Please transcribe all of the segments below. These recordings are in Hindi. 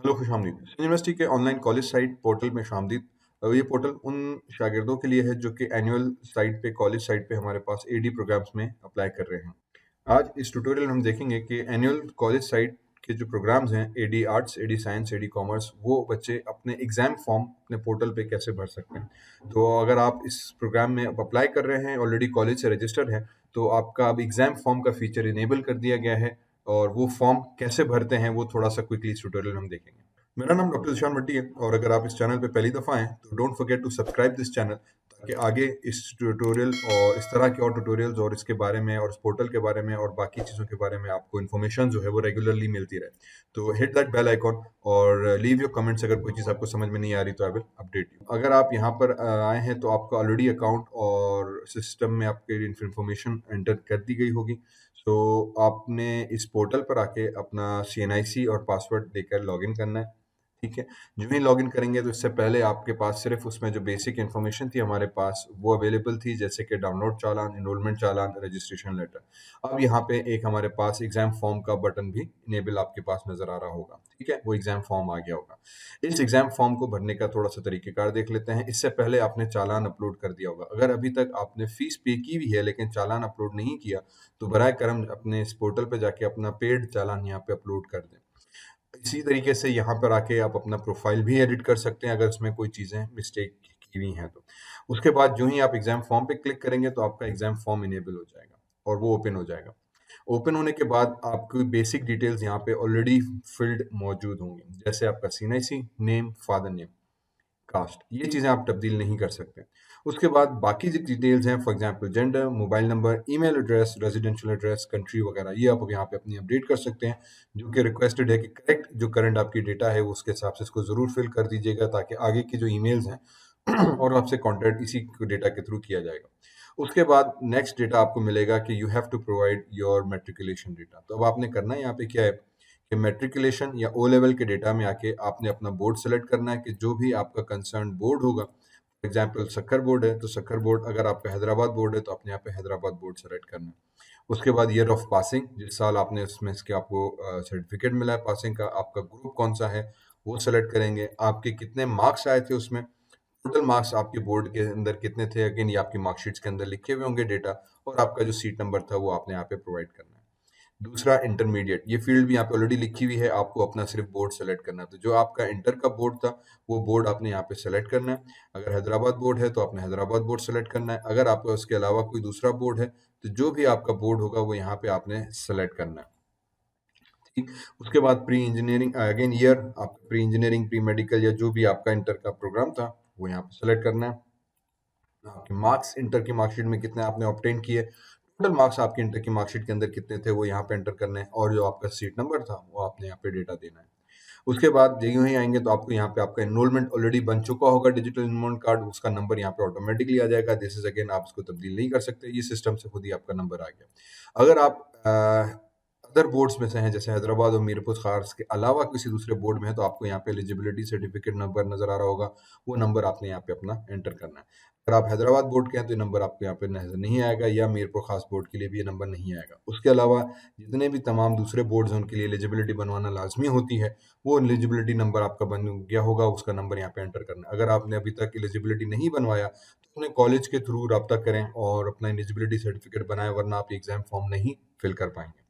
हेलो, खुशामदीद। यूनिवर्सिटी के ऑनलाइन कॉलेज साइट पोर्टल में शामदीद। ये पोर्टल उन शागिर्दों के लिए है जो कि एनुअल साइट पे कॉलेज साइट पे हमारे पास एडी प्रोग्राम्स में अप्लाई कर रहे हैं। आज इस ट्यूटोरियल में हम देखेंगे कि एनुअल कॉलेज साइट के जो प्रोग्राम्स हैं, AD arts, AD science, AD commerce, वो बच्चे अपने एग्जाम फॉर्म अपने पोर्टल पे कैसे भर सकते हैं। तो अगर आप इस प्रोग्राम में अप्लाई कर रहे हैं, ऑलरेडी कॉलेज से रजिस्टर्ड है, तो आपका अब एग्जाम फॉर्म का फीचर इनेबल कर दिया गया है। और वो फॉर्म कैसे भरते हैं वो थोड़ा सा क्विकली इस ट्यूटोरियल में हम देखेंगे। मेरा नाम डॉक्टर ज़ीशान भट्टी है और अगर आप इस चैनल पे पहली दफ़ा आएँ तो don't forget to subscribe this channel, ताकि आगे इस ट्यूटोरियल और इस तरह के और ट्यूटोरियल्स और इसके बारे में और इस पोर्टल के बारे में और बाकी चीज़ों के बारे में आपको इन्फॉर्मेशन जो है वो रेगुलरली मिलती रहे। तो हिट दैट बेल आइकॉन और लीव योर कमेंट्स अगर कोई चीज़ आपको समझ में नहीं आ रही तो आई विल अपडेट यू। अगर आप यहाँ पर आए हैं तो आपका ऑलरेडी अकाउंट और सिस्टम में आपके इन्फॉर्मेशन एंटर कर दी गई होगी। तो आपने इस पोर्टल पर आके अपना CNIC और पासवर्ड देकर लॉगिन करना है। ठीक है। जो ही लॉगिन करेंगे तो इससे पहले आपके पास सिर्फ उसमें जो बेसिक इन्फॉर्मेशन थी हमारे पास वो अवेलेबल थी, जैसे कि डाउनलोड चालान, एनरोलमेंट चालान, रजिस्ट्रेशन लेटर। अब यहाँ पे एक हमारे पास एग्जाम फॉर्म का बटन भी इनेबल आपके पास नजर आ रहा होगा। ठीक है, वो एग्जाम फॉर्म आ गया होगा। इस एग्जाम फॉर्म को भरने का थोड़ा सा तरीकेकार देख लेते हैं। इससे पहले आपने चालान अपलोड कर दिया होगा। अगर अभी तक आपने फीस पे की हुई है लेकिन चालान अपलोड नहीं किया, तो बराए करम अपने इस पोर्टल पे जाके अपना पेड चालान यहाँ पे अपलोड कर दें। इसी तरीके से यहाँ पर आके आप अपना प्रोफाइल भी एडिट कर सकते हैं अगर उसमें कोई चीज़ें मिस्टेक की हुई हैं तो। उसके बाद जो ही आप एग्जाम फॉर्म पे क्लिक करेंगे तो आपका एग्जाम फॉर्म इनेबल हो जाएगा और वो ओपन हो जाएगा। ओपन होने के बाद आपकी बेसिक डिटेल्स यहाँ पे ऑलरेडी फिल्ड मौजूद होंगी, जैसे आपका CNIC, name, father name, caste, ये चीज़ें आप तब्दील नहीं कर सकते। उसके बाद बाकी जो डिटेल्स हैं, for example gender, mobile number, email address, residential address, country वगैरह, ये आप अब यहाँ पे अपनी अपडेट कर सकते हैं। जो कि रिक्वेस्टेड है कि करेक्ट जो करंट आपकी डेटा है उसके हिसाब से इसको ज़रूर फिल कर दीजिएगा, ताकि आगे की जो ईमेल्स हैं और आपसे कॉन्टैक्ट इसी डेटा के थ्रू किया जाएगा। उसके बाद नेक्स्ट डेटा आपको मिलेगा कि you have to provide your matriculation data. तो अब आपने करना है यहाँ पे क्या है कि मेट्रिकुलेशन या ओ लेवल के डेटा में आके आपने अपना बोर्ड सेलेक्ट करना है कि जो भी आपका कंसर्न बोर्ड होगा। फॉर एग्जाम्पल सक्कर बोर्ड है तो सक्कर बोर्ड, अगर आपका हैदराबाद बोर्ड है तो अपने यहाँ पे हैदराबाद बोर्ड सेलेक्ट करना है। उसके बाद ईयर ऑफ पासिंग, जिस साल आपने उसमें इसके आपको सर्टिफिकेट मिला है पासिंग का, आपका ग्रुप कौन सा है वो सेलेक्ट करेंगे। आपके कितने मार्क्स आए थे उसमें, टोटल मार्क्स आपके बोर्ड के अंदर कितने थे, अगेन ये आपकी मार्कशीट्स के अंदर लिखे हुए होंगे डेटा, और आपका जो सीट नंबर था वो आपने यहाँ पे प्रोवाइड करना है। दूसरा इंटरमीडिएट, ये फील्ड भी यहाँ पे ऑलरेडी लिखी हुई है, आपको अपना सिर्फ बोर्ड सेलेक्ट करना है। तो जो आपका इंटर का बोर्ड था वो बोर्ड आपने यहाँ पे सेलेक्ट करना है। अगर हैदराबाद बोर्ड है तो आपने हैदराबाद बोर्ड सेलेक्ट करना है। अगर आपका उसके अलावा कोई दूसरा बोर्ड है तो जो भी आपका बोर्ड होगा वो यहाँ पे आपने सेलेक्ट करना है। ठीक। उसके बाद प्री इंजीनियरिंग, अगेन ईयर आपका प्री इंजीनियरिंग, प्री मेडिकल या जो भी आपका इंटर का प्रोग्राम था वो यहाँ पे सेलेक्ट करना है। आपके मार्क्स, इंटर की मार्कशीट में कितने आपने ऑब्टेन किए, टोटल मार्क्स आपके इंटर की मार्कशीट के अंदर कितने थे वो यहाँ पे एंटर करने हैं, और जो आपका सीट नंबर था वो आपने यहाँ पे डेटा देना है। उसके बाद यूं ही आएंगे तो आपको यहाँ पे आपका एनरोलमेंट ऑलरेडी बन चुका होगा, डिजिटल एनरोलमेंट कार्ड, उसका नंबर यहाँ पे ऑटोमेटिकली आ जाएगा। दिस इज अगेन आप इसको तब्दील नहीं कर सकते, ये सिस्टम से खुद ही आपका नंबर आ गया। अगर आप अदर बोर्ड्स में से हैं, जैसे हैदराबाद और मीरपुर खास के अलावा किसी दूसरे बोर्ड में है, तो आपको यहाँ पे एलिजिबिलिटी सर्टिफिकेट नंबर नजर आ रहा होगा, वो नंबर आपने यहाँ पे अपना एंटर करना है। अगर आप हैदराबाद बोर्ड के हैं तो ये नंबर आपको यहाँ पे नजर नहीं आएगा, या मीरपुर खास बोर्ड के लिए भी ये नंबर नहीं आएगा। उसके अलावा जितने भी तमाम दूसरे बोर्ड्स हैं उनके लिए एलिजिबिलिटी बनवाना लाजमी होती है, वो एलिजिबिलिटी नंबर आपका बन गया होगा, उसका नंबर यहाँ पे एंटर करना है। अगर आपने अभी तक एलिजिबिलिटी नहीं बनवाया तो अपने कॉलेज के थ्रू रब्ता करें और अपना एलिजिबिलिटी सर्टिफिकेट बनाएं, वरना आप एग्जाम फॉर्म नहीं फिल कर पाएंगे।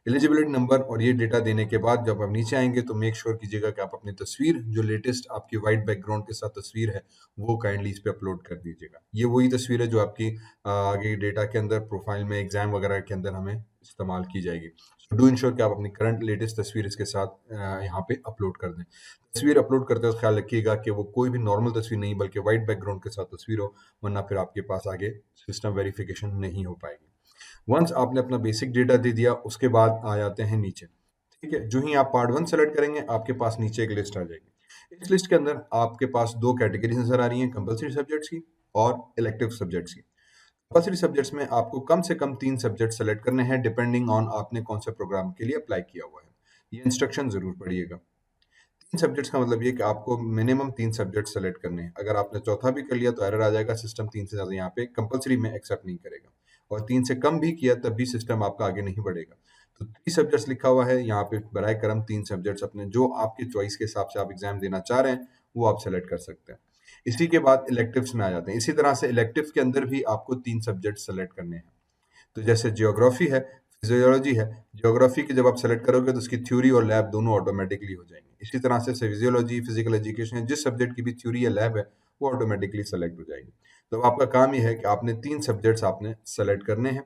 एलिजिबिलिटी नंबर और ये डेटा देने के बाद जब आप नीचे आएंगे तो मेक श्योर कीजिएगा कि आप अपनी तस्वीर, जो लेटेस्ट आपकी वाइट बैकग्राउंड के साथ तस्वीर है, वो काइंडली इस पे अपलोड कर दीजिएगा। ये वही तस्वीर है जो आपकी आगे डेटा के अंदर, प्रोफाइल में, एग्जाम वगैरह के अंदर हमें इस्तेमाल की जाएगी। सो डू इंश्योर कि आप अपनी करंट लेटेस्ट तस्वीर इसके साथ यहाँ पे अपलोड कर दें। तस्वीर अपलोड करते वक्त ख्याल रखिएगा कि वो कोई भी नॉर्मल तस्वीर नहीं बल्कि वाइट बैकग्राउंड के साथ तस्वीर हो, वरना फिर आपके पास आगे सिस्टम वेरिफिकेशन नहीं हो पाएगी। वंस आपने अपना बेसिक डेटा दे दिया, उसके बाद आ जाते हैं नीचे। ठीक है, जो ही आप पार्ट 1 सेलेक्ट करेंगे आपके पास नीचे एक लिस्ट आ जाएगी। इस लिस्ट के अंदर आपके पास दो कैटेगरी नजर आ रही हैं, कंपलसरी सब्जेक्ट्स की और इलेक्टिव सब्जेक्ट्स की। कंपलसरी सब्जेक्ट्स में आपको कम से कम 3 सब्जेक्ट सेलेक्ट करने हैं, डिपेंडिंग ऑन आपने कौन से प्रोग्राम के लिए अप्लाई किया हुआ है। ये इंस्ट्रक्शन जरूर पढ़िएगा। 3 सब्जेक्ट्स का मतलब ये कि आपको मिनिमम 3 सब्जेक्ट सेलेक्ट करने हैं। अगर आपने चौथा भी कर लिया तो एरर आ जाएगा, सिस्टम 3 से ज़्यादा यहाँ पे कंपलसरी में एक्सेप्ट नहीं करेगा, और 3 से कम भी किया तब भी सिस्टम आपका आगे नहीं बढ़ेगा। तो 3 सब्जेक्ट्स लिखा हुआ है, यहाँ पे बराए करम 3 सब्जेक्ट्स अपने जो आपके चॉइस के हिसाब से आप एग्ज़ाम देना चाह रहे हैं, वो आप सेलेक्ट कर सकते हैं। इसी के बाद इलेक्टिव्स में आ जाते हैं। इसी तरह से इलेक्टिव के अंदर भी आपको 3 सब्जेक्ट सेलेक्ट करने हैं। तो जैसे जियोग्राफी है, फिजियोलॉजी है। जियोग्राफी की जब आप सेलेक्ट करोगे तो उसकी थ्योरी और लैब दोनों ऑटोमेटिकली हो जाएंगे। इसी तरह से फिजियोलॉजी, फिजिकल एजुकेशन, जिस सब्जेक्ट की भी थ्योरी या लैब है वो ऑटोमेटिकली सेलेक्ट हो जाएगी। तो अब आपका काम ये है कि आपने 3 सब्जेक्ट्स आपने सेलेक्ट करने हैं।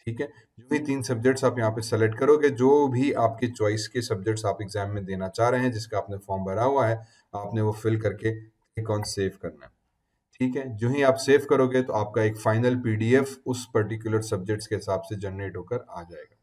ठीक है, जो भी 3 सब्जेक्ट्स आप यहाँ पे सेलेक्ट करोगे, जो भी आपके चॉइस के सब्जेक्ट्स आप एग्जाम में देना चाह रहे हैं, जिसका आपने फॉर्म भरा हुआ है, आपने वो फिल करके क्लिक ऑन सेव करना है। ठीक है, जो ही आप सेव करोगे तो आपका एक फाइनल पीडीएफ उस पर्टिकुलर सब्जेक्ट्स के हिसाब से जनरेट होकर आ जाएगा।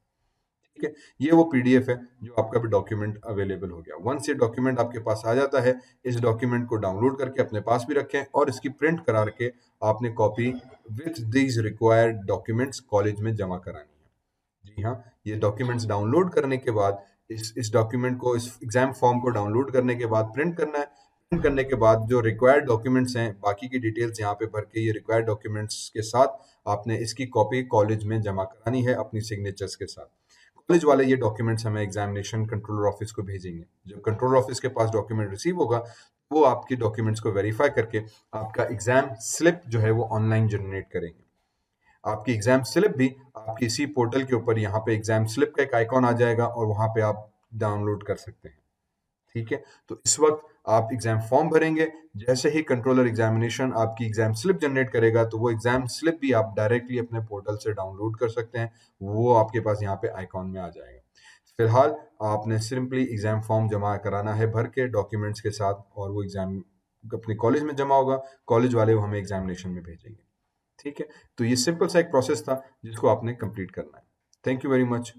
ठीक है, ये वो पीडीएफ है जो आपका भी डॉक्यूमेंट अवेलेबल हो गया। वंस ये डॉक्यूमेंट आपके पास आ जाता है, इस डॉक्यूमेंट को डाउनलोड करके अपने पास भी रखें और इसकी प्रिंट करा के आपने copy with these required documents college में जमा करानी है। जी हाँ, ये डॉक्यूमेंट्स डाउनलोड करने के बाद इस डॉक्यूमेंट को, इस एग्जाम फॉर्म को डाउनलोड करने के बाद प्रिंट करना है। प्रिंट करने के बाद जो रिक्वायर्ड डॉक्यूमेंट्स हैं, बाकी की डिटेल्स यहाँ पे भर के ये रिक्वायर्ड डॉक्यूमेंट्स के साथ आपने इसकी कॉपी कॉलेज में जमा करानी है अपनी सिग्नेचर्स के साथ। कॉलेज वाले ये डॉक्यूमेंट्स हमें एग्जामिनेशन कंट्रोलर ऑफिस को भेजेंगे। जब कंट्रोलर ऑफिस के पास डॉक्यूमेंट रिसीव होगा, वो आपके डॉक्यूमेंट्स को वेरीफाई करके आपका एग्जाम स्लिप जो है वो ऑनलाइन जनरेट करेंगे। आपकी एग्जाम स्लिप भी आपके इसी पोर्टल के ऊपर यहाँ पे एग्जाम स्लिप का एक आइकॉन आ जाएगा और वहां पे आप डाउनलोड कर सकते हैं। ठीक है, तो इस वक्त आप एग्जाम फॉर्म भरेंगे, जैसे ही कंट्रोलर एग्जामिनेशन आपकी एग्जाम स्लिप जनरेट करेगा तो वो एग्जाम स्लिप भी आप डायरेक्टली अपने पोर्टल से डाउनलोड कर सकते हैं। वो आपके पास यहाँ पे आइकॉन में आ जाएगा। फिलहाल आपने सिंपली एग्जाम फॉर्म जमा कराना है भर के डॉक्यूमेंट्स के साथ, और वो एग्जाम अपने कॉलेज में जमा होगा। कॉलेज वाले वो हमें एग्जामिनेशन में भेजेंगे। ठीक है, तो ये सिंपल सा एक प्रोसेस था जिसको आपने कंप्लीट करना है। Thank you very much.